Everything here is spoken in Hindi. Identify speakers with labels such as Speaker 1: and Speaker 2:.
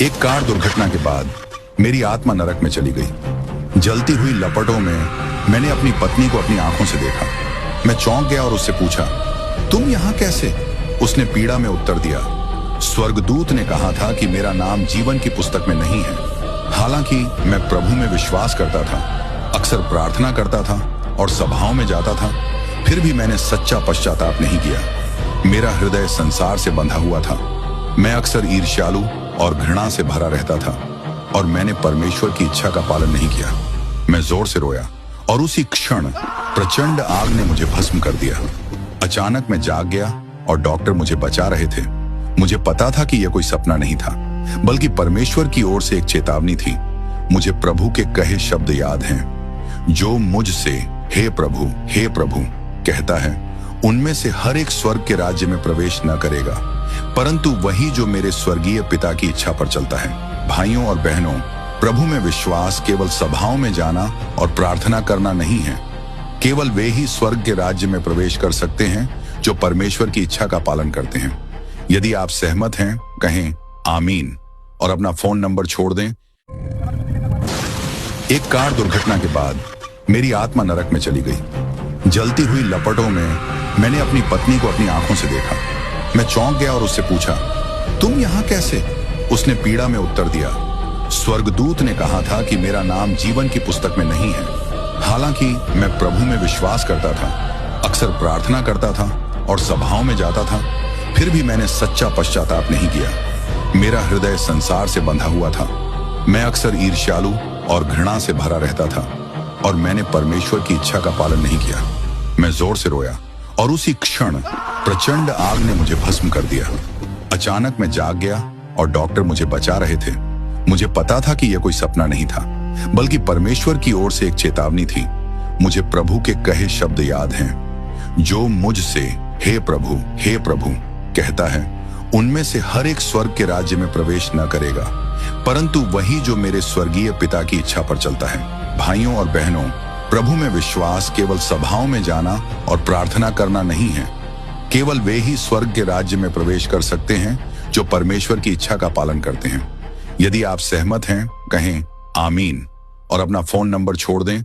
Speaker 1: एक कार दुर्घटना के बाद मेरी आत्मा नरक में चली गई। जलती हुई लपटों में मैंने अपनी पत्नी को अपनी आंखों से देखा। मैं चौंक गया और उससे पूछा, तुम यहाँ कैसे? उसने पीड़ा में उत्तर दिया, स्वर्गदूत ने कहा था कि मेरा नाम जीवन की पुस्तक में नहीं है। हालांकि मैं प्रभु में विश्वास करता था, अक्सर प्रार्थना करता था और सभाओं में जाता था, फिर भी मैंने सच्चा पश्चाताप नहीं किया। मेरा हृदय संसार से बंधा हुआ था। मैं अक्सर ईर्ष्यालु और घृणा से भरा रहता था और मैंने परमेश्वर की इच्छा का पालन नहीं किया। मैं जोर से रोया और उसी क्षण प्रचंड आग ने मुझे भस्म कर दिया। अचानक मैं जाग गया और डॉक्टर मुझे बचा रहे थे। मुझे पता था कि यह कोई सपना नहीं था, बल्कि परमेश्वर की ओर से एक चेतावनी थी। मुझे प्रभु के कहे शब्द याद हैं, जो मुझसे हे प्रभु कहता है, उनमें से हर एक स्वर्ग के राज्य में प्रवेश न करेगा, परंतु वही जो मेरे स्वर्गीय पिता की इच्छा पर चलता है। भाइयों और बहनों, प्रभु में विश्वास केवल सभाओं में जाना और प्रार्थना करना नहीं है। केवल वे ही स्वर्ग के राज्य में प्रवेश कर सकते हैं जो परमेश्वर की इच्छा का पालन करते हैं। यदि आप सहमत हैं, कहें आमीन और अपना फोन नंबर छोड़ दें। एक कार दुर्घटना के बाद मेरी आत्मा नरक में चली गई। जलती हुई लपटों में मैंने अपनी पत्नी को अपनी आंखों से देखा। मैं चौंक गया और उससे पूछा, तुम यहाँ कैसे? उसने पीड़ा में उत्तर दिया, स्वर्गदूत ने कहा था कि मेरा नाम जीवन की पुस्तक में नहीं है। हालांकि मैं प्रभु में विश्वास करता था, अक्सर प्रार्थना करता था और सभाओं में जाता था, फिर भी मैंने सच्चा पश्चाताप नहीं किया। मेरा हृदय संसार से बंधा हुआ था। मैं अक्सर ईर्ष्यालु और घृणा से भरा रहता था और मैंने परमेश्वर की इच्छा का पालन नहीं किया। मैं जोर से रोया और उसी क्षण प्रचंड आग ने मुझे भस्म कर दिया। अचानक मैं जाग गया और डॉक्टर मुझे बचा रहे थे। मुझे पता था कि यह कोई सपना नहीं था, बल्कि परमेश्वर की ओर से एक चेतावनी थी। मुझे प्रभु के कहे शब्द याद हैं, जो मुझसे हे प्रभु कहता है, उनमें से हर एक स्वर्ग के राज्य में प्रवेश न करेगा, परंतु वही जो मेरे स्वर्गीय पिता की इच्छा पर चलता है। भाइयों और बहनों, प्रभु में विश्वास केवल सभाओं में जाना और प्रार्थना करना नहीं है। केवल वे ही स्वर्ग के राज्य में प्रवेश कर सकते हैं जो परमेश्वर की इच्छा का पालन करते हैं। यदि आप सहमत हैं, कहें आमीन और अपना फोन नंबर छोड़ दें।